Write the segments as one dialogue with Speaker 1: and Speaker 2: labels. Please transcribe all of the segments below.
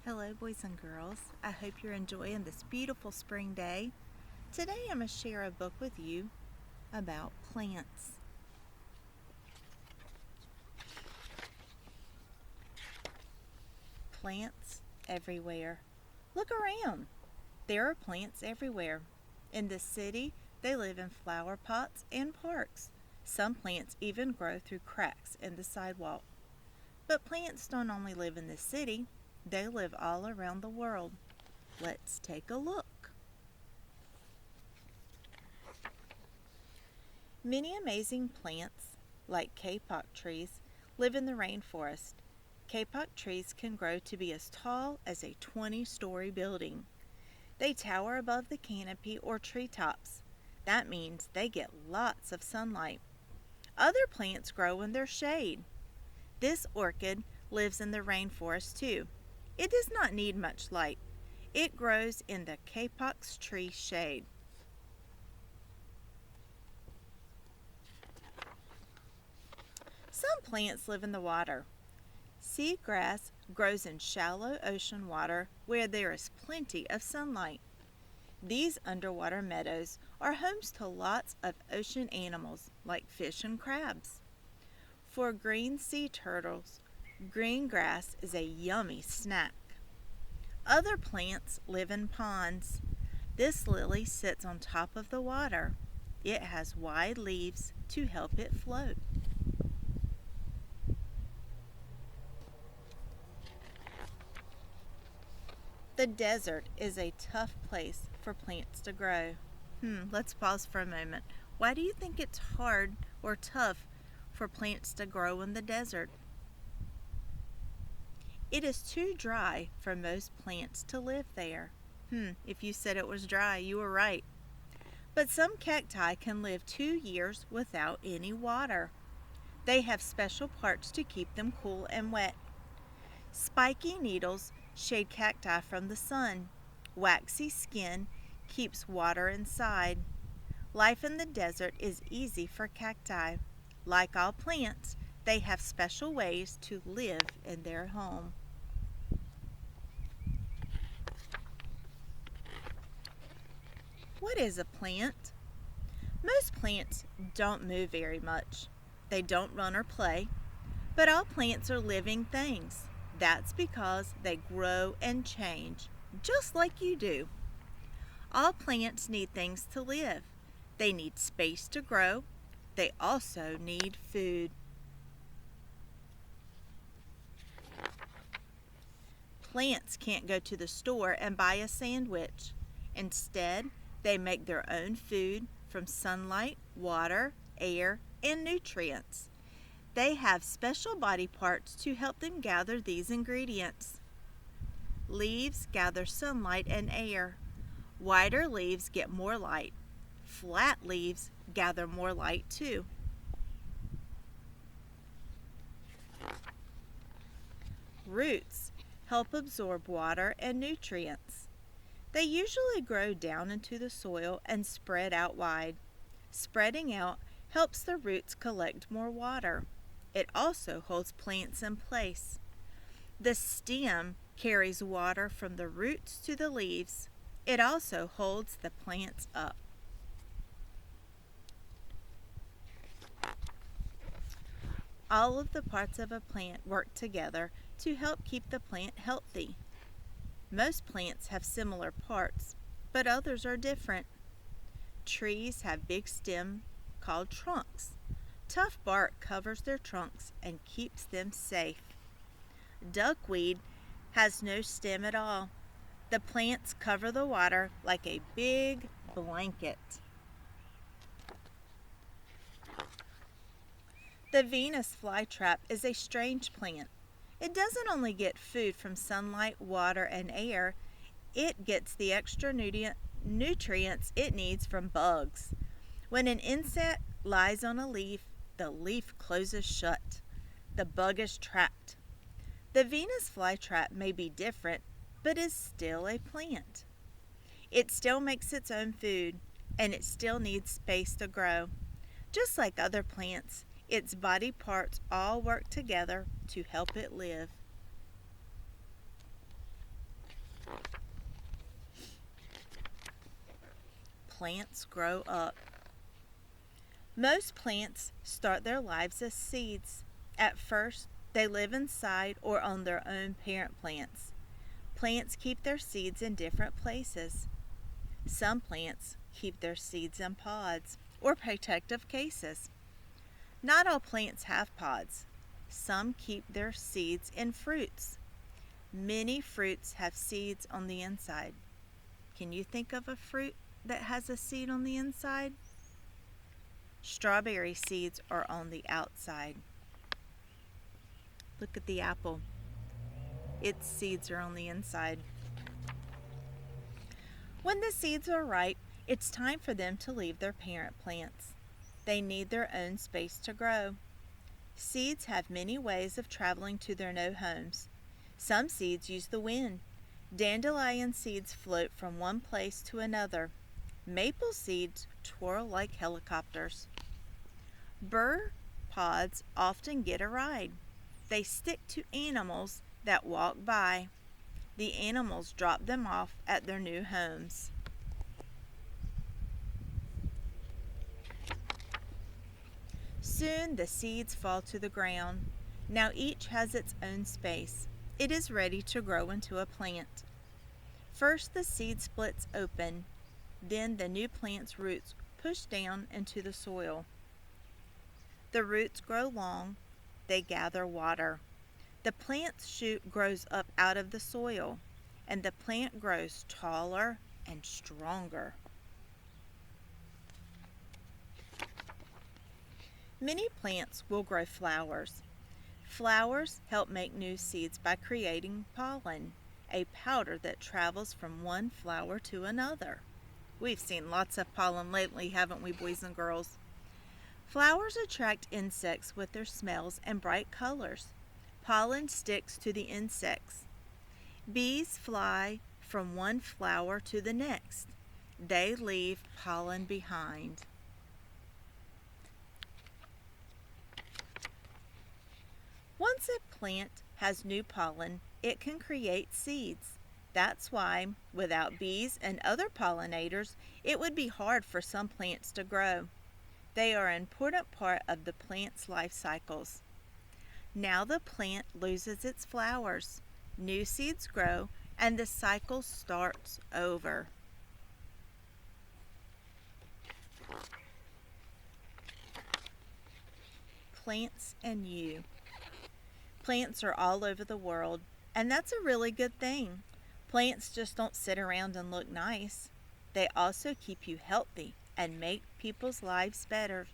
Speaker 1: Hello, boys and girls. I hope you're enjoying this beautiful spring day. Today I'm going to share a book with you about plants. Plants everywhere. Look around. There are plants everywhere. In the city, they live in flower pots and parks. Some plants even grow through cracks in the sidewalk. But plants don't only live in the city, they live all around the world. Let's take a look. Many amazing plants, like kapok trees, live in the rainforest. Kapok trees can grow to be as tall as a 20-story building. They tower above the canopy or treetops. That means they get lots of sunlight. Other plants grow in their shade. This orchid lives in the rainforest too. It does not need much light. It grows in the kapok tree shade. Some plants live in the water. Seagrass grows in shallow ocean water where there is plenty of sunlight. These underwater meadows are homes to lots of ocean animals like fish and crabs. For green sea turtles, green grass is a yummy snack. Other plants live in ponds. This lily sits on top of the water. It has wide leaves to help it float. The desert is a tough place for plants to grow. Let's pause for a moment. Why do you think it's hard or tough for plants to grow in the desert? It is too dry for most plants to live there. If you said it was dry, you were right. But some cacti can live 2 years without any water. They have special parts to keep them cool and wet. Spiky needles shade cacti from the sun. Waxy skin keeps water inside. Life in the desert is easy for cacti. Like all plants, they have special ways to live in their home. What is a plant? Most plants don't move very much. They don't run or play, but all plants are living things. That's because they grow and change, just like you do. All plants need things to live. They need space to grow. They also need food. Plants can't go to the store and buy a sandwich. Instead, they make their own food from sunlight, water, air, and nutrients. They have special body parts to help them gather these ingredients. Leaves gather sunlight and air. Wider leaves get more light. Flat leaves gather more light too. Roots help absorb water and nutrients. They usually grow down into the soil and spread out wide. Spreading out helps the roots collect more water. It also holds plants in place. The stem carries water from the roots to the leaves. It also holds the plants up. All of the parts of a plant work together to help keep the plant healthy. Most plants have similar parts, but others are different. Trees have big stems called trunks. Tough bark covers their trunks and keeps them safe. Duckweed has no stem at all. The plants cover the water like a big blanket. The Venus flytrap is a strange plant. It doesn't only get food from sunlight, water, and air, it gets the extra nutrients it needs from bugs. When an insect lies on a leaf, the leaf closes shut. The bug is trapped. The Venus flytrap may be different, but is still a plant. It still makes its own food, and it still needs space to grow. Just like other plants, its body parts all work together to help it live. plants grow up. Most plants start their lives as seeds. At first, they live inside or on their own parent plants. Plants keep their seeds in different places. Some plants keep their seeds in pods or protective cases. Not all plants have pods. Some keep their seeds in fruits. Many fruits have seeds on the inside. Can you think of a fruit that has a seed on the inside? Strawberry seeds are on the outside. Look at the apple. Its seeds are on the inside. When the seeds are ripe, it's time for them to leave their parent plants. They need their own space to grow. Seeds have many ways of traveling to their new homes. Some seeds use the wind. Dandelion seeds float from one place to another. Maple seeds twirl like helicopters. Burr pods often get a ride. They stick to animals that walk by. The animals drop them off at their new homes. Soon the seeds fall to the ground. Now each has its own space. It is ready to grow into a plant. First the seed splits open. Then the new plant's roots push down into the soil. The roots grow long. They gather water. The plant's shoot grows up out of the soil, and the plant grows taller and stronger. Many plants will grow flowers. Flowers help make new seeds by creating pollen, a powder that travels from one flower to another. We've seen lots of pollen lately, haven't we, boys and girls? Flowers attract insects with their smells and bright colors. Pollen sticks to the insects. Bees fly from one flower to the next. They leave pollen behind. Once a plant has new pollen, it can create seeds. That's why, without bees and other pollinators, it would be hard for some plants to grow. They are an important part of the plant's life cycles. Now the plant loses its flowers. New seeds grow, and the cycle starts over. Plants and you. Plants are all over the world, and that's a really good thing. Plants just don't sit around and look nice. They also keep you healthy and make people's lives better.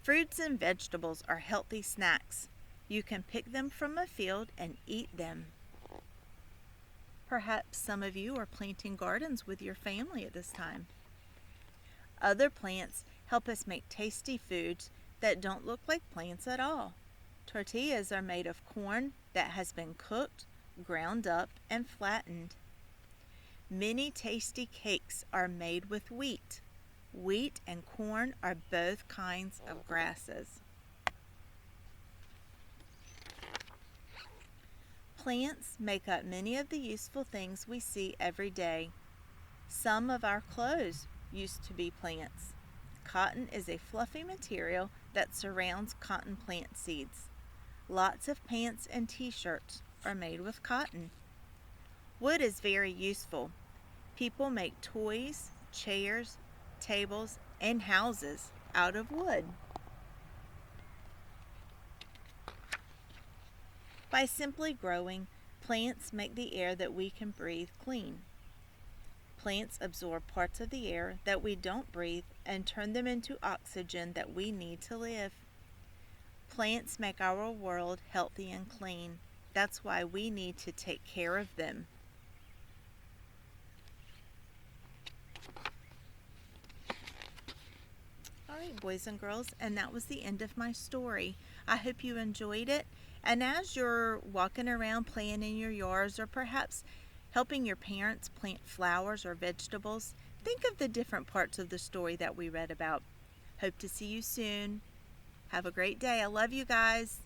Speaker 1: Fruits and vegetables are healthy snacks. You can pick them from a field and eat them. Perhaps some of you are planting gardens with your family at this time. Other plants help us make tasty foods that don't look like plants at all. Tortillas are made of corn that has been cooked, ground up, and flattened. Many tasty cakes are made with wheat. Wheat and corn are both kinds of grasses. Plants make up many of the useful things we see every day. Some of our clothes used to be plants. Cotton is a fluffy material that surrounds cotton plant seeds. Lots of pants and t-shirts are made with cotton. Wood is very useful. People make toys, chairs, tables, and houses out of wood. By simply growing, plants make the air that we can breathe clean. Plants absorb parts of the air that we don't breathe and turn them into oxygen that we need to live. Plants make our world healthy and clean. That's why we need to take care of them. All right, boys and girls, and that was the end of my story. I hope you enjoyed it. And as you're walking around playing in your yards or perhaps helping your parents plant flowers or vegetables, think of the different parts of the story that we read about. Hope to see you soon. Have a great day. I love you guys.